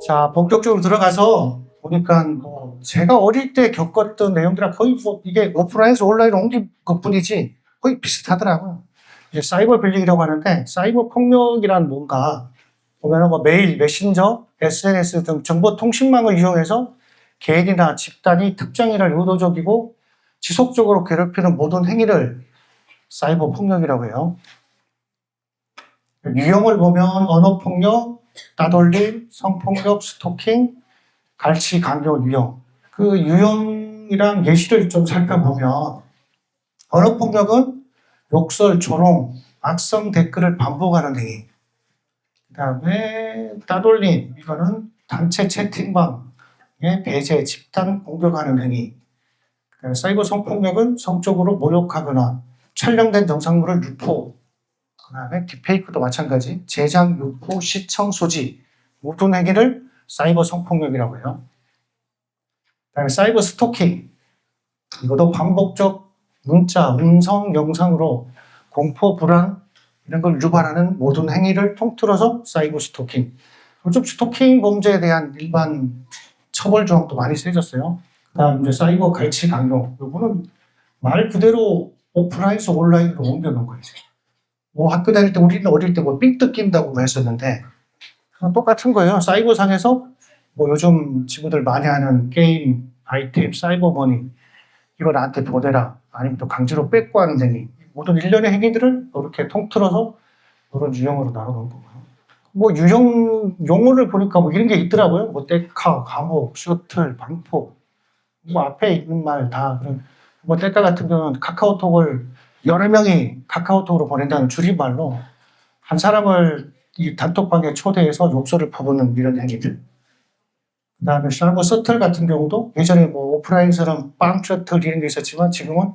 자, 본격적으로 들어가서 보니까 제가 어릴 때 겪었던 내용들이랑 거의 이게 오프라인에서 온라인으로 옮긴 것뿐이지 거의 비슷하더라고요. 이제 사이버 빌링이라고 하는데, 사이버 폭력이란 뭔가 보면은 메일, 메신저, SNS 등 정보 통신망을 이용해서 개인이나 집단이 특정 일을 의도적이고 지속적으로 괴롭히는 모든 행위를 사이버 폭력이라고 해요. 유형을 보면 언어폭력, 따돌림, 성폭력, 스토킹, 갈취, 강요 유형. 그 유형이랑 예시를 좀 살펴보면, 언어폭력은 욕설, 조롱, 악성 댓글을 반복하는 행위. 그 다음에 따돌림, 이거는 단체 채팅방에 배제, 집단 공격하는 행위. 그다음에 사이버 성폭력은 성적으로 모욕하거나 촬영된 영상물을 유포, 그 다음에 딥페이크도 마찬가지, 제작, 유포, 시청, 소지, 모든 행위를 사이버 성폭력이라고 해요. 그 다음에 사이버 스토킹, 이것도 반복적 문자, 음성, 영상으로 공포, 불안 이런 걸 유발하는 모든 행위를 통틀어서 사이버 스토킹. 요즘 스토킹 범죄에 대한 일반 처벌 조항도 많이 세졌어요. 그 다음 이제 사이버 갈취 강요, 요거는 말 그대로 오프라인에서 온라인으로 옮겨놓은 거예요. 학교 다닐 때 우리는 어릴 때 삥 뜯긴다고 했었는데 똑같은 거예요. 사이버상에서 요즘 친구들 많이 하는 게임 아이템, 사이버머니 이거 나한테 보내라, 아니면 또 강제로 뺏고 하는 행위, 모든 일련의 행위들을 이렇게 통틀어서 그런 유형으로 나눠놓은 거고요. 유형 용어를 보니까 이런 게 있더라고요. 떼카, 감옥, 셔틀, 방포, 앞에 있는 말 다 그런. 떼카 같은 경우는 카카오톡을 여러 명이 카카오톡으로 보낸다는 줄임말로 한 사람을 이 단톡방에 초대해서 욕설을 퍼붓는 이런 행위들. 그 다음에 사이버 셔틀 같은 경우도 예전에 오프라인처럼 빵 셔틀 이런 게 있었지만 지금은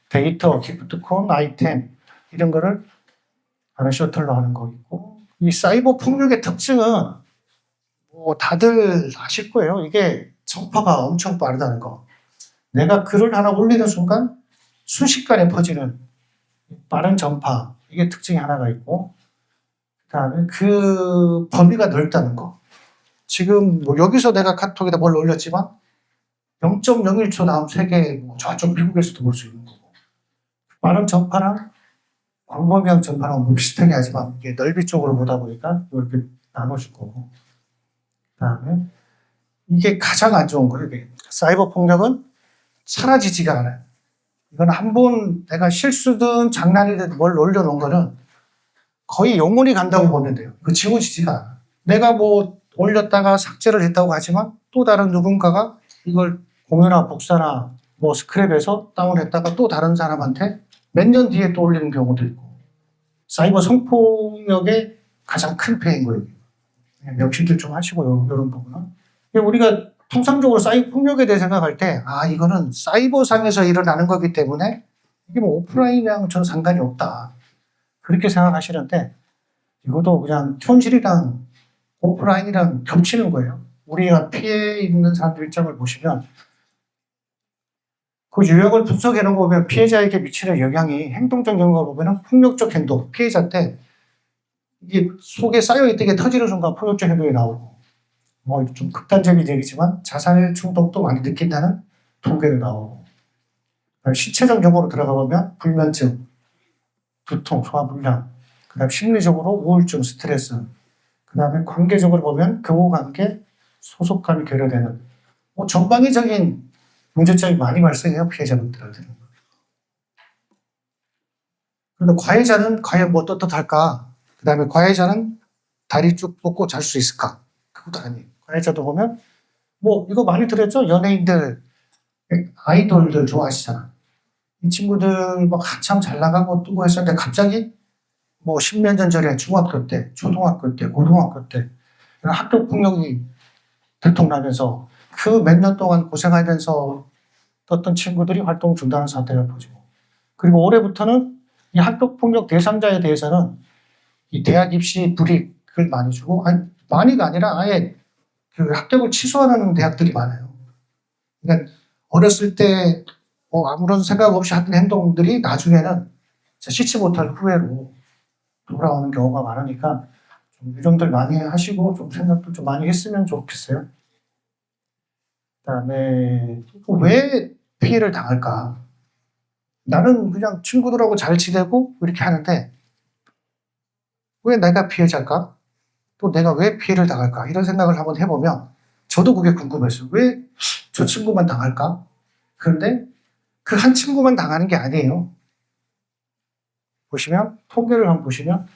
데이터, 기프트콘, 아이템 이런 거를 하는 셔틀로 하는 거 있고, 이 사이버 폭력의 특징은 다들 아실 거예요. 이게 전파가 엄청 빠르다는 거. 내가 글을 하나 올리는 순간 순식간에 퍼지는 빠른 전파, 이게 특징이 하나가 있고, 그 다음에 그 범위가 넓다는 거. 지금 여기서 내가 카톡에다 뭘 올렸지만 0.01초 다음 세계 저쪽 미국에서도 볼 수 있는 거고, 빠른 전파랑 광범위한 전파랑 비슷하게 하지만 이게 넓이 쪽으로 보다 보니까 이렇게 나눠질 거고, 그 다음에 이게 가장 안 좋은 거예요. 이게 사이버 폭력은 사라지지가 않아요. 이건 한 번 내가 실수든 장난이든 뭘 올려놓은 거는 거의 영원히 간다고 보면 돼요. 그 지워지지가 않아. 내가 올렸다가 삭제를 했다고 하지만 또 다른 누군가가 이걸 공유나 복사나 스크랩해서 다운했다가 또 다른 사람한테 몇 년 뒤에 또 올리는 경우도 있고, 사이버 성폭력의 가장 큰 폐해인 거예요. 명심들 좀 하시고, 이런 부분은. 우리가 통상적으로 사이버 폭력에 대해 생각할 때, 이거는 사이버상에서 일어나는 거기 때문에 이게 오프라인이랑 전 상관이 없다, 그렇게 생각하시는데, 이것도 그냥 현실이랑 오프라인이랑 겹치는 거예요. 우리가 피해 있는 사람들 입장을 보시면 그 유형을 분석해 놓은 거 보면 피해자에게 미치는 영향이 행동적 영향을 보면 폭력적 행동, 피해자한테 이게 속에 쌓여있던 게 터지는 순간 폭력적 행동이 나오고, 좀 극단적인 얘기지만 자살 충동도 많이 느낀다는 통계도 나오고, 신체적 용어로 들어가 보면 불면증, 두통, 소화불량, 그 다음 심리적으로 우울증, 스트레스, 그 다음에 관계적으로 보면 교우관계, 소속감이 결여되는 전방위적인 문제점이 많이 발생해요, 피해자분들한테는. 그런데 과외자는 과연 떳떳할까? 그 다음에 과외자는 다리 쭉 뻗고 잘 수 있을까? 그것도 아니에요. 과외자도 보면 이거 많이 들었죠? 연예인들, 아이돌들 좋아하시잖아. 이 친구들 한참 잘 나가고 뜨고 했었는데 갑자기 10몇 년 전에 중학교 때, 초등학교 때, 고등학교 때 학교 폭력이 들통나면서 그 몇 년 동안 고생하면서 어떤 친구들이 활동 중단하는 사태가 벌어지고, 그리고 올해부터는 이 학교 폭력 대상자에 대해서는 이 대학 입시 불이익을 많이 주고, 많이가 아니라 아예 그 합격을 취소하는 대학들이 많아요. 그러니까 어렸을 때 아무런 생각 없이 하던 행동들이 나중에는 씻지 못할 후회로 돌아오는 경우가 많으니까 좀 유정들 많이 하시고 좀 생각도 좀 많이 했으면 좋겠어요. 그다음에 왜 피해를 당할까? 나는 그냥 친구들하고 잘 지내고 이렇게 하는데 왜 내가 피해자일까? 또 내가 왜 피해를 당할까? 이런 생각을 한번 해보면 저도 그게 궁금했어요. 왜 저 친구만 당할까? 그런데 그 한 친구만 당하는 게 아니에요. 보시면 통계를 한번 보시면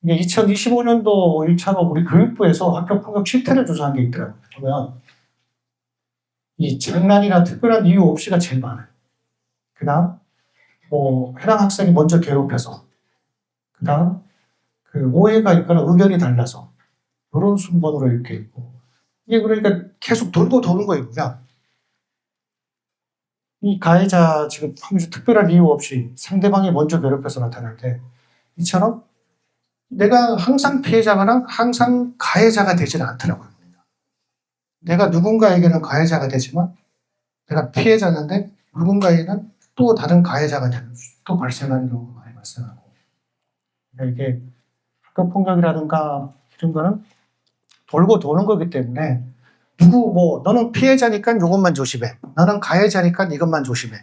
이게 2025년도 1차로 우리 교육부에서 학교 폭력 실태를 조사한 게 있더라고요. 보면 이 장난이나 특별한 이유 없이가 제일 많아요. 그 다음 해당 학생이 먼저 괴롭혀서 그 다음 그 오해가 있거나 의견이 달라서 이런 순번으로 이렇게 있고 이게 그러니까 계속 돌고 도는 거예요. 그냥 이 가해자 지금 특별한 이유 없이 상대방이 먼저 괴롭혀서 나타날 때 이처럼 내가 항상 피해자거나 항상 가해자가 되지는 않더라고요. 내가 누군가에게는 가해자가 되지만 내가 피해자인데 누군가에게는 또 다른 가해자가 되는 또 발생하는 경우가 많이 발생하고 그러니까 이게 학교 폭력이라든가 이런 거는 돌고 도는 거기 때문에 너는 피해자니까 이것만 조심해. 너는 가해자니까 이것만 조심해.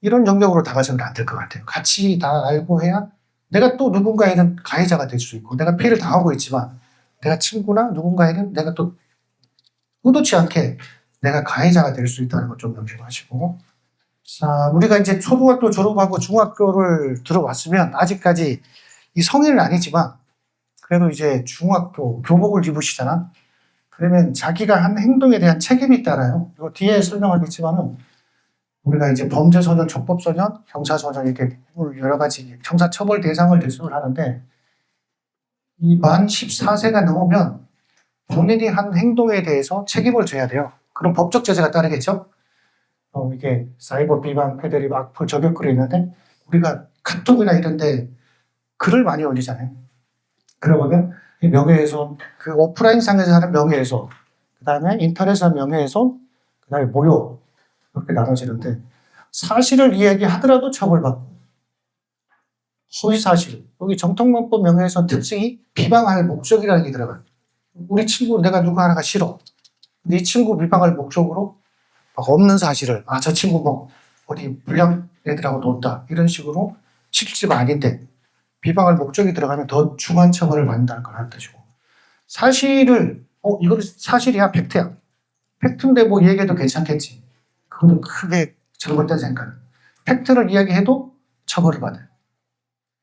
이런 영역으로 다가서면 안 될 것 같아요. 같이 다 알고 해야 내가 또 누군가에는 가해자가 될 수 있고 내가 피해를 당하고 있지만 내가 친구나 누군가에는 내가 또 의도치 않게 내가 가해자가 될 수 있다는 것 좀 명심하시고 자, 우리가 이제 초등학교 졸업하고 중학교를 들어왔으면 아직까지 이 성인은 아니지만 그래도 이제 중학교 교복을 입으시잖아. 그러면 자기가 한 행동에 대한 책임이 있잖아요. 이거 뒤에 설명하겠지만은 우리가 이제 범죄소년, 촉법소년, 형사소년 이렇게 여러 가지 형사처벌 대상을 대수를 하는데 이 만 14세가 넘으면 본인이 한 행동에 대해서 책임을 져야 돼요. 그럼 법적 제재가 따르겠죠? 이게 사이버 비방, 패드립, 악플, 저격글이 있는데 우리가 카톡이나 이런데 글을 많이 올리잖아요. 그러면 명예훼손, 그 오프라인 상에서 하는 명예훼손, 그 다음에 인터넷에서 명예훼손, 그 다음에 모욕 이렇게 나눠지는데 사실을 이야기하더라도 처벌받고 허위사실, 여기 정통범법 명예훼손 특징이 비방할 목적이라는 게 들어가요. 우리 친구 내가 누구 하나가 싫어. 근데 이 친구 비방할 목적으로 막 없는 사실을 저 친구 어디 불량 애들하고 논다 이런 식으로 실제가 아닌데 비방할 목적이 들어가면 더 중한 처벌을 받는다는 걸 하는 뜻이고 사실을 이거 사실이야 팩트야 팩트인데 뭐 얘기해도 괜찮겠지 그거는 크게 잘못된 생각 팩트를 이야기해도 처벌을 받아요.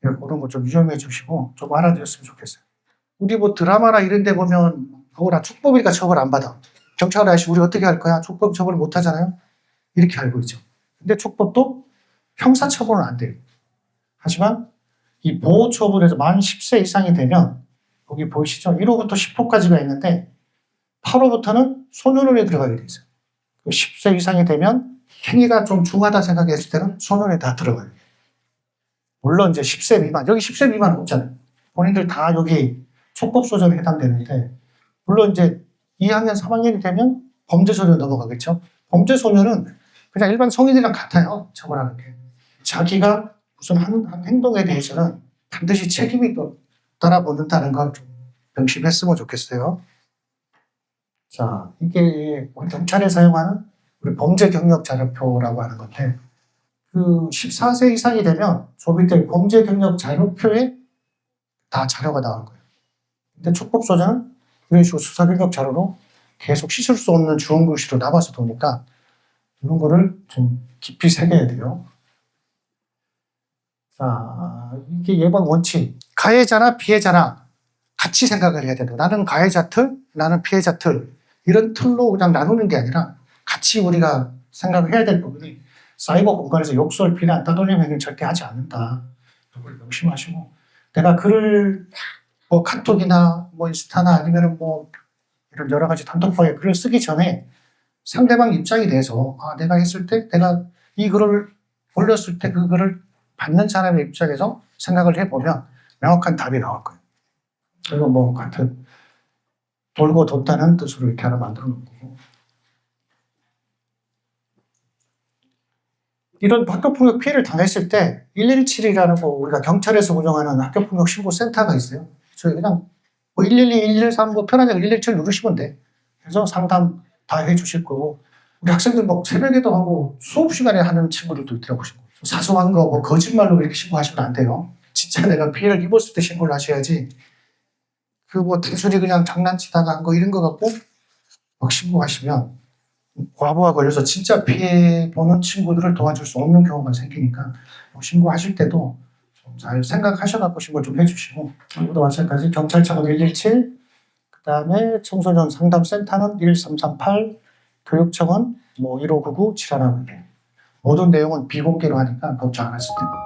그런 거 좀 유념해 주시고 좀 알아두셨으면 좋겠어요. 우리 드라마나 이런 데 보면 나 촉법이니까 처벌 안 받아. 경찰 아저씨 우리 어떻게 할 거야? 촉법 처벌 못 하잖아요. 이렇게 알고 있죠. 근데 촉법도 형사 처벌은 안 돼요. 하지만 이 보호 처분에서 만 10세 이상이 되면 여기 보이시죠? 1호부터 10호까지가 있는데 8호부터는 소년원에 들어가게 돼 있어요. 10세 이상이 되면 행위가 좀 중하다 생각했을 때는 소년원에 다 들어가요. 물론 이제 10세 미만, 여기 10세 미만 없잖아요. 본인들 다 여기 촉법소년에 해당되는데 물론 이제 2학년, 3학년이 되면 범죄소년 넘어가겠죠. 범죄소년은 그냥 일반 성인이랑 같아요. 처벌하는 게. 자기가 무슨 한 행동에 대해서는 반드시 책임이 또 따라붙는다는 걸 좀 명심했으면 좋겠어요. 자, 이게 우리 경찰에 사용하는 우리 범죄경력자료표라고 하는 건데 그 14세 이상이 되면 조비대 범죄경력자료표에 다 자료가 나올 거예요. 근데 촉법소년은 이런 식으로 수사경력자료로 계속 씻을 수 없는 주원글씨로 남아서 도니까 이런 거를 좀 깊이 새겨야 돼요. 자, 이게 예방 원칙. 가해자나 피해자나 같이 생각을 해야 된다. 나는 가해자 틀, 나는 피해자 틀. 이런 틀로 그냥 나누는 게 아니라 같이 우리가 생각을 해야 될 부분이 사이버 공간에서 욕설, 비난, 따돌림 행위를 절대 하지 않는다. 그걸 명심하시고 내가 글을 카톡이나 인스타나 아니면 이런 여러 가지 단톡방에 글을 쓰기 전에 상대방 입장이 돼서 내가 했을 때 내가 이 글을 올렸을 때 그 글을 받는 사람의 입장에서 생각을 해보면 명확한 답이 나올 거예요. 그리고 같은 돌고 돕다는 뜻으로 이렇게 하나 만들어 놓고 이런 학교폭력 피해를 당했을 때 117이라는 거 우리가 경찰에서 운영하는 학교폭력 신고센터가 있어요. 저희 그냥 뭐 112, 113, 뭐 편하게 117 누르시면 돼. 그래서 상담 다 해주실 거고 우리 학생들 뭐 새벽에도 하고 수업 시간에 하는 친구들도 있더라고요. 사소한 거 뭐 거짓말로 이렇게 신고하시면 안 돼요. 진짜 내가 피해를 입었을 때 신고를 하셔야지. 그 뭐 단순히 그냥 장난치다가 한 거 이런 거 갖고 막 신고하시면 과부하 걸려서 진짜 피해 보는 친구들을 도와줄 수 없는 경우가 생기니까 신고하실 때도 좀 잘 생각하셔갖고 신고 좀 해주시고 그리고 마찬가지 경찰청은 117, 그 다음에 청소년 상담센터는 1338, 교육청은 뭐 1599, 7151 모든 내용은 비공개로 하니까 걱정 안 하실 됩니다.